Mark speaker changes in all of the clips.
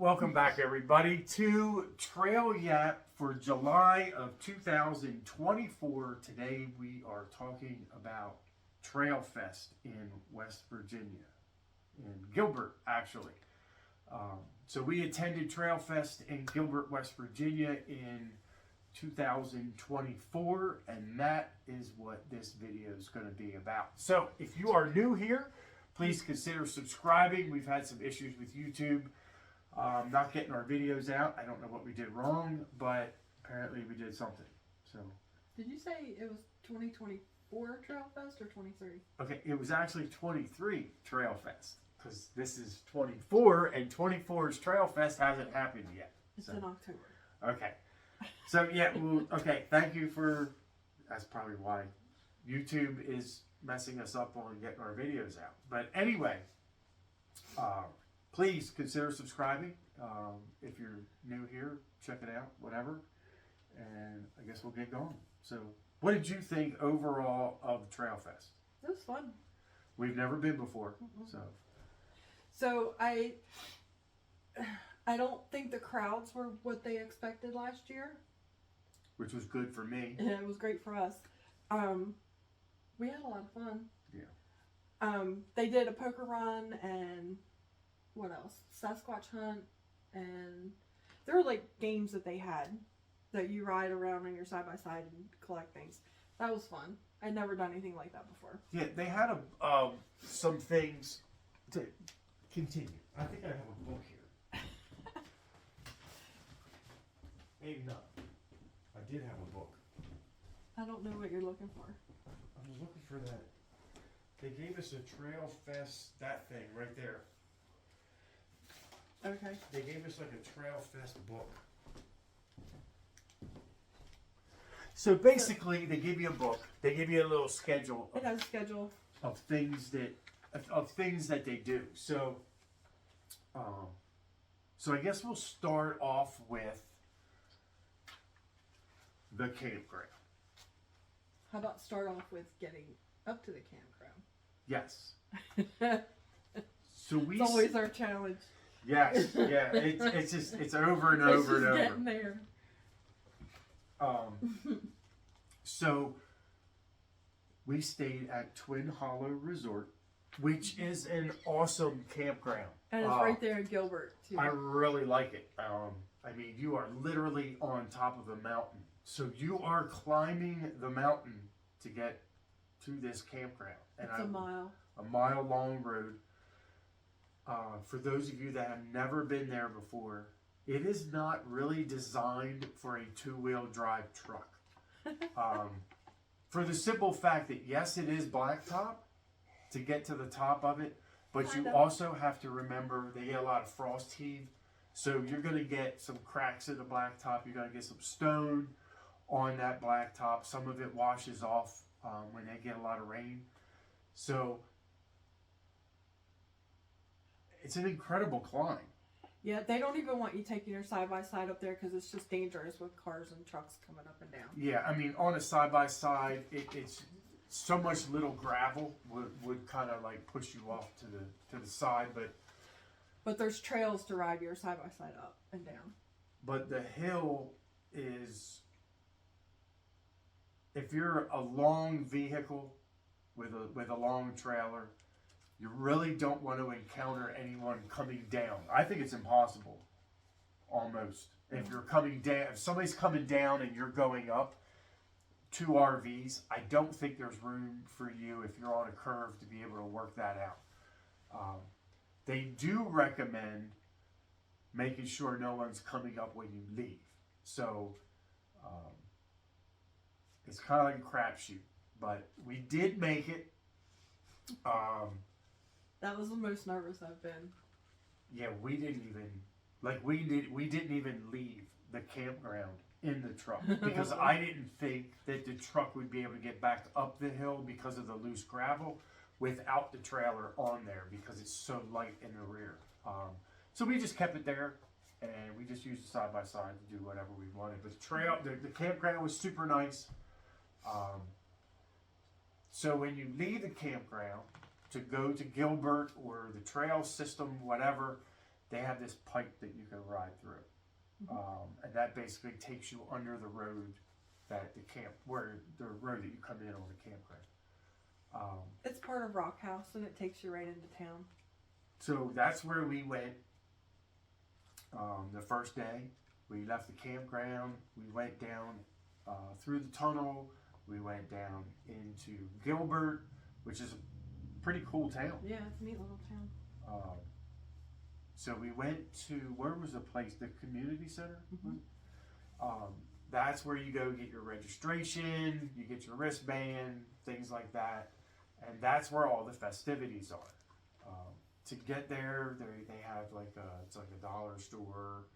Speaker 1: Welcome back, everybody, to Trail Yap for July of 2024. Today we are talking about Trail Fest in West Virginia, in Gilbert, actually. So we attended Trail Fest in Gilbert, West Virginia in 2024, and that is what this video is going to be about. So if you are new here, please consider subscribing. We've had some issues with YouTube. Not getting our videos out. I don't know what we did wrong, but apparently we did something. So,
Speaker 2: did you say it was 2024 Trail Fest or 23?
Speaker 1: Okay, it was actually 23 Trail Fest because this is 24, and 24's Trail Fest hasn't happened yet.
Speaker 2: It's in October.
Speaker 1: Okay, so yeah, okay. Thank you for. That's probably why YouTube is messing us up on getting our videos out. But anyway. Please consider subscribing. If you're new here, check it out, whatever. And I guess we'll get going. So, what did you think overall of Trail Fest?
Speaker 2: It was fun.
Speaker 1: We've never been before,
Speaker 2: So I don't think the crowds were what they expected last year.
Speaker 1: Which was good for me.
Speaker 2: And it was great for us. We had a lot of fun.
Speaker 1: Yeah.
Speaker 2: They did a poker run and what else? Sasquatch hunt, and there were like games that they had that you ride around on your side by side and collect things. That was fun. I'd never done anything like that before.
Speaker 1: Yeah, they had some things to continue. I think I have a book here. Maybe not. I did have a book.
Speaker 2: I don't know what you're looking for.
Speaker 1: I was looking for that. They gave us a Trail Fest, that thing right there.
Speaker 2: Okay.
Speaker 1: They gave us like a Trail Fest book. So basically, they give you a book. They give you a little schedule.
Speaker 2: It has a schedule
Speaker 1: of things that they do. So, I guess we'll start off with the campground.
Speaker 2: How about start off with getting up to the campground?
Speaker 1: Yes. So
Speaker 2: it's always our challenge.
Speaker 1: Yes, yeah, it's over and over and over.
Speaker 2: Getting there.
Speaker 1: So we stayed at Twin Hollow Resort, which is an awesome campground.
Speaker 2: And it's right there in Gilbert, too.
Speaker 1: I really like it. I mean, you are literally on top of a mountain. So you are climbing the mountain to get to this campground. And
Speaker 2: it's a mile.
Speaker 1: A mile-long road. For those of you that have never been there before, it is not really designed for a two-wheel drive truck. For the simple fact that, yes, it is blacktop to get to the top of it, but you also have to remember they get a lot of frost heave. So you're going to get some cracks in the blacktop. You're going to get some stone on that blacktop. Some of it washes off when they get a lot of rain. So it's an incredible climb.
Speaker 2: Yeah, they don't even want you taking your side-by-side up there because it's just dangerous with cars and trucks coming up and down.
Speaker 1: Yeah, I mean, on a side-by-side, it's so much little gravel would kind of like push you off to the side,
Speaker 2: but there's trails to ride your side-by-side up and down.
Speaker 1: But the hill is, if you're a long vehicle with a long trailer, you really don't want to encounter anyone coming down. I think it's impossible, almost. If you're coming down, if somebody's coming down and you're going up, two RVs, I don't think there's room for you if you're on a curve to be able to work that out. They do recommend making sure no one's coming up when you leave. So it's kind of like a crapshoot, but we did make it.
Speaker 2: That was the most nervous I've been.
Speaker 1: Yeah, we didn't even leave the campground in the truck because I didn't think that the truck would be able to get back up the hill because of the loose gravel without the trailer on there because it's so light in the rear. So we just kept it there and we just used it side by side to do whatever we wanted. But the campground was super nice. So when you leave the campground to go to Gilbert or the trail system, whatever, they have this pipe that you can ride through. And that basically takes you under the road that the road that you come in on the campground.
Speaker 2: It's part of Rock House, and it takes you right into town.
Speaker 1: So that's where we went. The first day, we left the campground. We went down through the tunnel. We went down into Gilbert, which is a pretty cool town.
Speaker 2: Yeah, it's a neat little town.
Speaker 1: So we went to, where was the place? The community center? That's where you go get your registration, you get your wristband, things like that. And that's where all the festivities are. To get there, they have it's like a dollar store,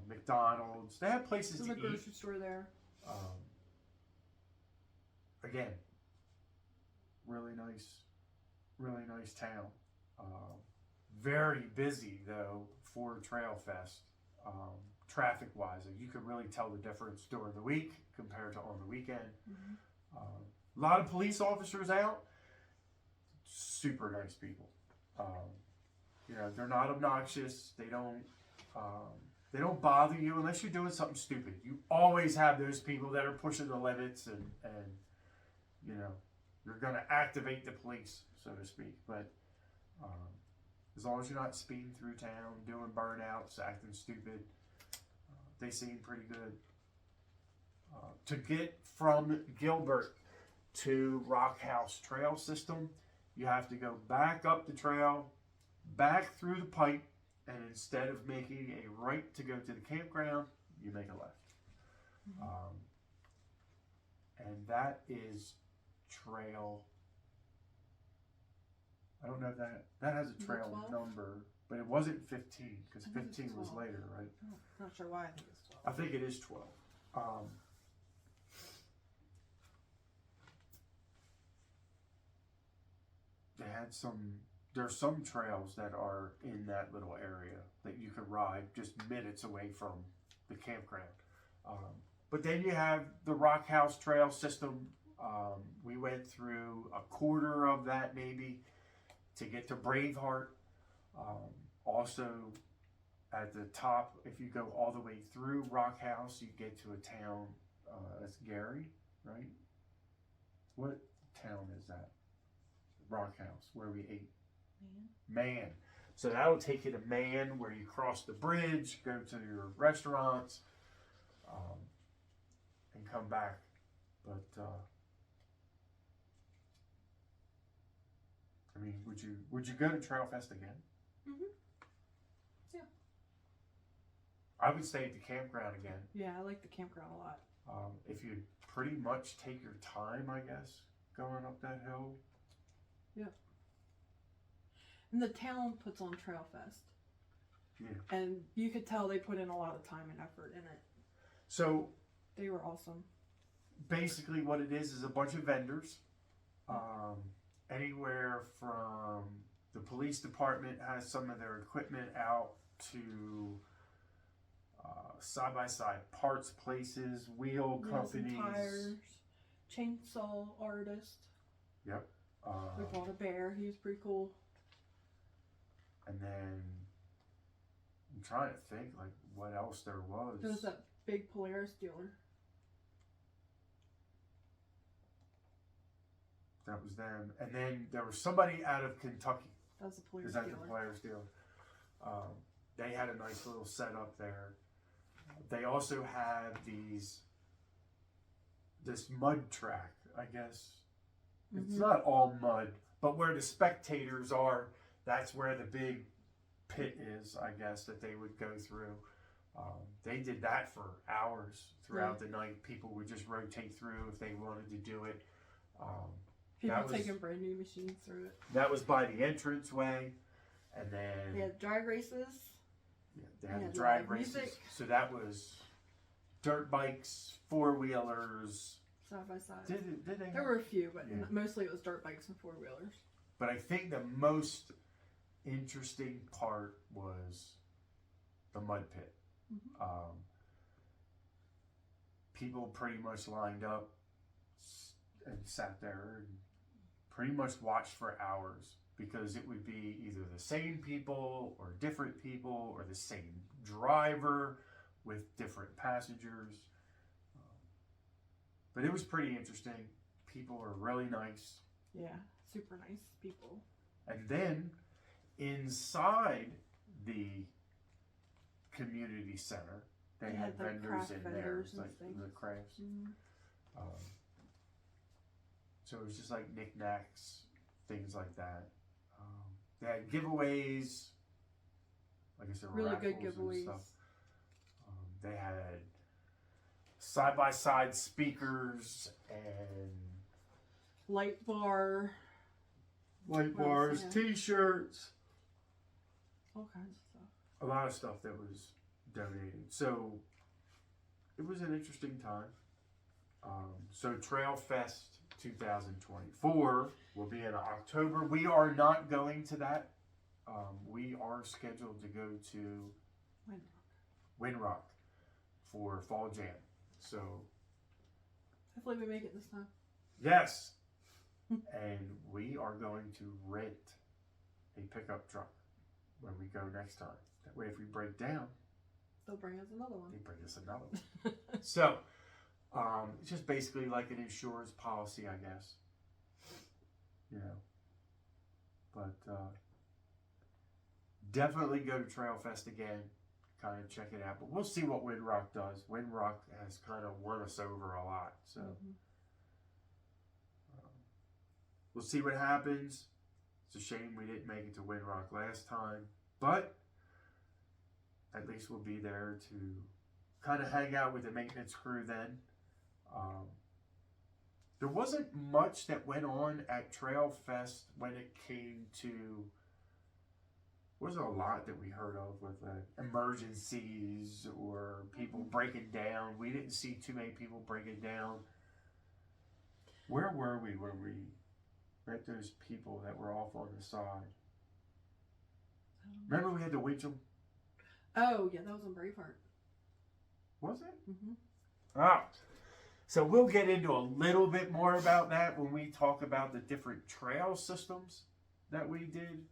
Speaker 1: McDonald's. They have places to
Speaker 2: There's a
Speaker 1: eat.
Speaker 2: grocery store there.
Speaker 1: Again, really nice town. Very busy though for Trail Fest. Traffic wise, you could really tell the difference during the week compared to on the weekend. A lot of police officers out. Super nice people. They're not obnoxious. They don't bother you unless you're doing something stupid. You always have those people that are pushing the limits and you're going to activate the police, so to speak. But as long as you're not speeding through town, doing burnouts, acting stupid, they seem pretty good. To get from Gilbert to Rock House Trail System, you have to go back up the trail, back through the pipe, and instead of making a right to go to the campground, you make a left. And that is trail. I don't know if that has a trail
Speaker 2: 12?
Speaker 1: number, but it wasn't 15 because
Speaker 2: I think it's
Speaker 1: 15 was
Speaker 2: 12.
Speaker 1: later, right?
Speaker 2: Oh, not sure why I think it's 12.
Speaker 1: I think it is 12. There's some trails that are in that little area that you can ride just minutes away from the campground. But then you have the Rock House Trail System. We went through a quarter of that maybe to get to Braveheart. Also at the top, if you go all the way through Rock House, you get to a town, that's Gary, right? What town is that? Rock House, where we ate. Man. So that'll take you to Man, where you cross the bridge, go to your restaurants, and come back. But I mean, would you go to Trail Fest again?
Speaker 2: Yeah.
Speaker 1: I would stay at the campground again.
Speaker 2: Yeah, I like the campground a lot.
Speaker 1: If you pretty much take your time, I guess, going up that hill.
Speaker 2: Yeah. And the town puts on Trail Fest.
Speaker 1: Yeah.
Speaker 2: And you could tell they put in a lot of time and effort in it.
Speaker 1: So
Speaker 2: They were awesome.
Speaker 1: basically what it is a bunch of vendors. Anywhere from the police department has some of their equipment out to side-by-side parts places, wheel
Speaker 2: Wheels
Speaker 1: companies.
Speaker 2: and tires, chainsaw artist.
Speaker 1: Yep.
Speaker 2: We bought a bear. He was pretty cool.
Speaker 1: And then I'm trying to think like what else there was.
Speaker 2: There was that big Polaris dealer.
Speaker 1: That was them. And then there was somebody out of Kentucky.
Speaker 2: That was the Polaris
Speaker 1: Is that
Speaker 2: dealer.
Speaker 1: the Polaris dealer? They had a nice little setup there. They also have this mud track, I guess. It's not all mud, but where the spectators are, that's where the big pit is, I guess, that they would go through. They did that for hours throughout the night. People would just rotate through if they wanted to do it.
Speaker 2: People
Speaker 1: that was-
Speaker 2: taking brand new machines through it.
Speaker 1: That was by the entranceway. And then
Speaker 2: They had drag races.
Speaker 1: they had
Speaker 2: Yeah,
Speaker 1: the drag
Speaker 2: live
Speaker 1: races.
Speaker 2: music.
Speaker 1: So that was dirt bikes, four-wheelers.
Speaker 2: Side by side.
Speaker 1: Did they?
Speaker 2: There were a few, but
Speaker 1: Yeah.
Speaker 2: mostly it was dirt bikes and four wheelers.
Speaker 1: But I think the most interesting part was the mud pit. People pretty much lined up and sat there and pretty much watched for hours because it would be either the same people or different people or the same driver with different passengers. But it was pretty interesting. People are really nice.
Speaker 2: Yeah, super nice people.
Speaker 1: And then inside the community center, they had
Speaker 2: like
Speaker 1: vendors in there,
Speaker 2: and
Speaker 1: like
Speaker 2: things.
Speaker 1: the crafts.
Speaker 2: Mm-hmm.
Speaker 1: So it was just like knickknacks, things like that. They had giveaways, like I said,
Speaker 2: Really good
Speaker 1: raffles and
Speaker 2: giveaways.
Speaker 1: stuff. They had side-by-side speakers and
Speaker 2: Light bar,
Speaker 1: light
Speaker 2: What else
Speaker 1: bars,
Speaker 2: they had?
Speaker 1: T-shirts,
Speaker 2: all kinds of stuff.
Speaker 1: a lot of stuff that was donated. So it was an interesting time. So Trail Fest 2024 will be in October. We are not going to that. We are scheduled to go to Windrock for Fall Jam. So
Speaker 2: Hopefully we make it this time.
Speaker 1: yes, and we are going to rent a pickup truck when we go next time. That way, if we break down,
Speaker 2: They'll bring us another one.
Speaker 1: they bring us another one. So it's just basically like an insurance policy, I guess. You know, but definitely go to Trail Fest again. Kind of check it out, but we'll see what Windrock does. Windrock has kind of won us over a lot, so we'll see what happens. It's a shame we didn't make it to Windrock last time, but at least we'll be there to kind of hang out with the maintenance crew then. There wasn't much that went on at Trail Fest when it came to. Wasn't a lot that we heard of with emergencies or people breaking down. We didn't see too many people breaking down. Where were we when we met those people that were off on the side? Remember we had to winch them?
Speaker 2: Oh, yeah, that was on Braveheart.
Speaker 1: Was it?
Speaker 2: Mm-hmm.
Speaker 1: So we'll get into a little bit more about that when we talk about the different trail systems that we did.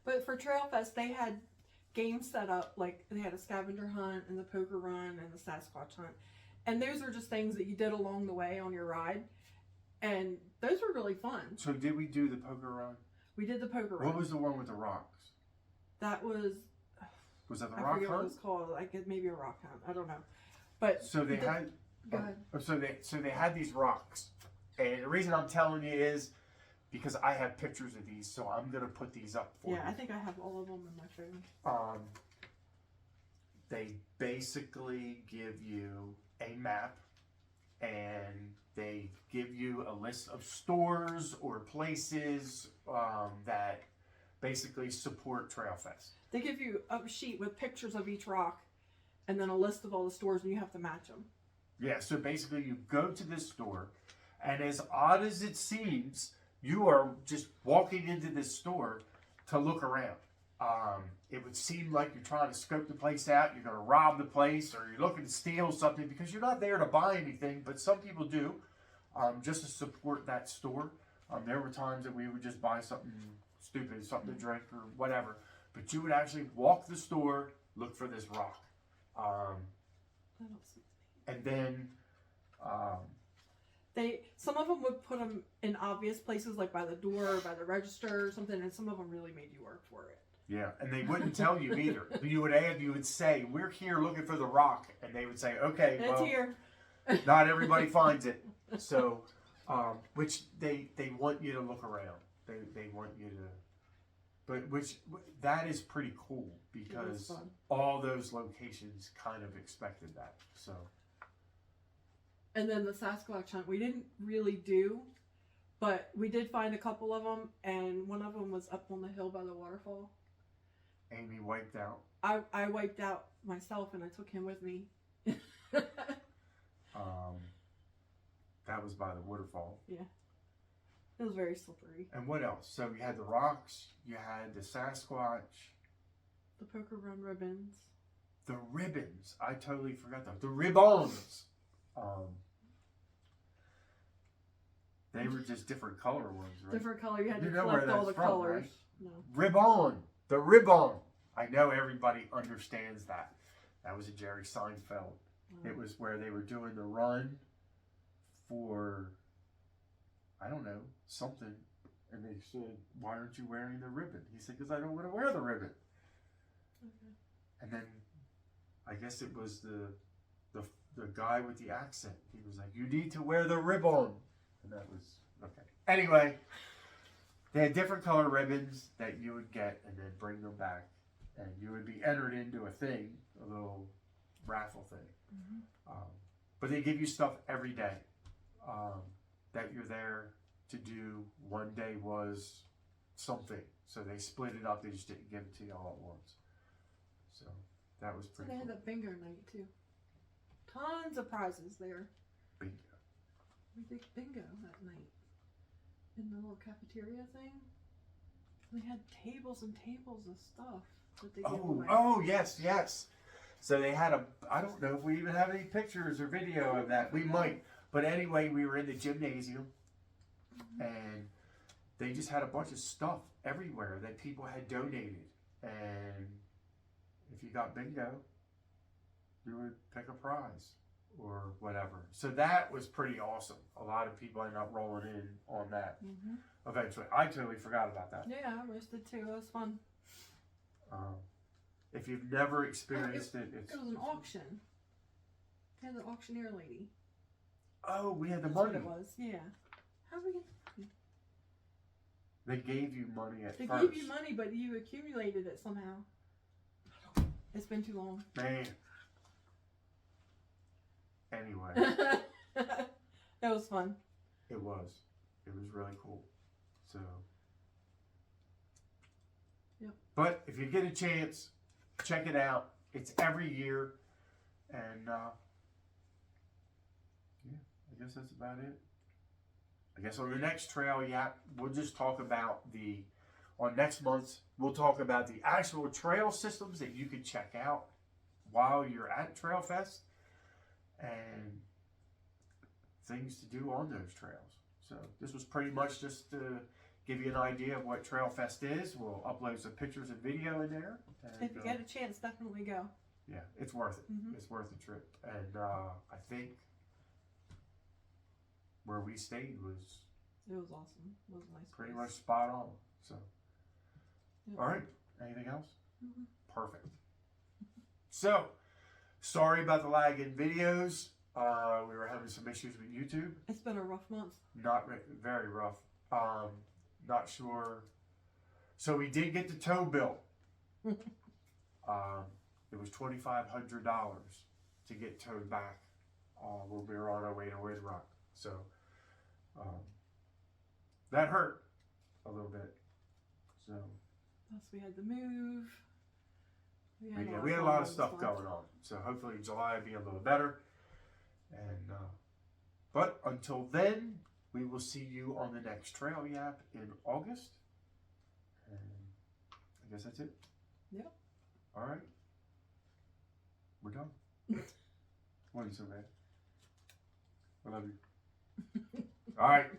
Speaker 2: But for Trail Fest, they had games set up, like they had a scavenger hunt and the poker run and the Sasquatch hunt. And those are just things that you did along the way on your ride. And those were really fun.
Speaker 1: So did we do the poker run?
Speaker 2: We did the poker run.
Speaker 1: What was the one with the rocks?
Speaker 2: That was...
Speaker 1: Was that the
Speaker 2: I
Speaker 1: rock
Speaker 2: forget what it
Speaker 1: hunt?
Speaker 2: was called. Like maybe a rock hunt. I don't know. But
Speaker 1: So they had...
Speaker 2: Go ahead.
Speaker 1: So they had these rocks. And the reason I'm telling you is because I have pictures of these, so I'm going to put these up for you.
Speaker 2: Yeah, I think I have all of them in my phone.
Speaker 1: They basically give you a map and they give you a list of stores or places that basically support Trail Fest.
Speaker 2: They give you a sheet with pictures of each rock and then a list of all the stores, and you have to match them.
Speaker 1: Yeah, so basically you go to this store, and as odd as it seems, you are just walking into this store to look around. It would seem like you're trying to scope the place out, you're going to rob the place, or you're looking to steal something because you're not there to buy anything, but some people do, just to support that store. There were times that we would just buy something stupid, something to drink or whatever, but you would actually walk the store, look for this rock. And then
Speaker 2: some of them would put them in obvious places, like by the door or by the register or something, and some of them really made you work for it.
Speaker 1: Yeah, and they wouldn't tell you either. You would say, "We're here looking for the rock," and they would say, "Okay,
Speaker 2: It's
Speaker 1: well,
Speaker 2: here."
Speaker 1: not everybody finds it." So, which they want you to look around. They want you to, but which that is pretty cool because all those locations kind of expected that. So.
Speaker 2: And then the Sasquatch hunt, we didn't really do, but we did find a couple of them, and one of them was up on the hill by the waterfall.
Speaker 1: Amy wiped out.
Speaker 2: I wiped out myself, and I took him with me.
Speaker 1: That was by the waterfall.
Speaker 2: Yeah. It was very slippery.
Speaker 1: And what else? So you had the rocks, you had the Sasquatch.
Speaker 2: The poker run ribbons.
Speaker 1: The ribbons. I totally forgot that. The ribbons. They were just different color ones, right?
Speaker 2: Different color. You had
Speaker 1: You
Speaker 2: to
Speaker 1: know where
Speaker 2: collect all the
Speaker 1: that's from,
Speaker 2: colors.
Speaker 1: right?
Speaker 2: No.
Speaker 1: Ribbon. The ribbon. I know everybody understands that. That was a Jerry Seinfeld. It was where they were doing the run for, I don't know, something. And they said, why aren't you wearing the ribbon? He said, because I don't want to wear the ribbon.
Speaker 2: Okay.
Speaker 1: And then I guess it was the guy with the accent. He was like, you need to wear the ribbon. And that was, okay. Anyway, they had different color ribbons that you would get and then bring them back. And you would be entered into a thing, a little raffle thing.
Speaker 2: Mm-hmm.
Speaker 1: But they give you stuff every day that you're there to do. One day was something. So they split it up. They just didn't give it to you all at once. So that was
Speaker 2: So
Speaker 1: pretty
Speaker 2: they had
Speaker 1: cool.
Speaker 2: that bingo night too. Tons of prizes there.
Speaker 1: Bingo.
Speaker 2: We did bingo that night in the little cafeteria thing. They had tables and tables of stuff that they gave away.
Speaker 1: Oh, yes, yes. So they had I don't know if we even have any pictures or video of that. We might. But anyway, we were in the gymnasium and they just had a bunch of stuff everywhere that people had donated. And if you got bingo, you would pick a prize or whatever. So that was pretty awesome. A lot of people ended up rolling in on that eventually. I totally forgot about that.
Speaker 2: Yeah, I missed it too. It was fun.
Speaker 1: If you've never experienced it,
Speaker 2: It was an auction. They had the auctioneer lady.
Speaker 1: Oh, we had the
Speaker 2: That's
Speaker 1: money.
Speaker 2: what it was. Yeah. How did we get the money?
Speaker 1: They gave you money at
Speaker 2: They
Speaker 1: first.
Speaker 2: gave you money, but you accumulated it somehow. It's been too long.
Speaker 1: Man. Anyway,
Speaker 2: That was fun.
Speaker 1: it was. It was really cool. So.
Speaker 2: Yep.
Speaker 1: But if you get a chance, check it out. It's every year. And, yeah, I guess that's about it. I guess on the next trail, yeah, we'll just talk about on next month's, we'll talk about the actual trail systems that you can check out while you're at Trail Fest and things to do on those trails. So this was pretty much just to give you an idea of what Trail Fest is. We'll upload some pictures and video in there. And,
Speaker 2: If you get a chance, definitely go.
Speaker 1: yeah, it's worth it.
Speaker 2: Mhm.
Speaker 1: It's worth the trip. And I think where we stayed was
Speaker 2: It was awesome. It was a nice.
Speaker 1: pretty
Speaker 2: place.
Speaker 1: much spot on. So,
Speaker 2: Yeah.
Speaker 1: all right. Anything else?
Speaker 2: Mhm.
Speaker 1: Perfect. So, sorry about the lag in videos. We were having some issues with YouTube.
Speaker 2: It's been a rough month.
Speaker 1: Not very rough. Not sure. So we did get the tow bill. It was $2,500 to get towed back when we were on our way to Red Rock. So that hurt a little bit. So
Speaker 2: Plus, we had to move.
Speaker 1: we had a lot of stuff going on. So hopefully July will be a little better. And but until then, we will see you on the next Trail Yap in August. And I guess that's it.
Speaker 2: Yep.
Speaker 1: All right. We're done. What are you so bad? I love you. All right.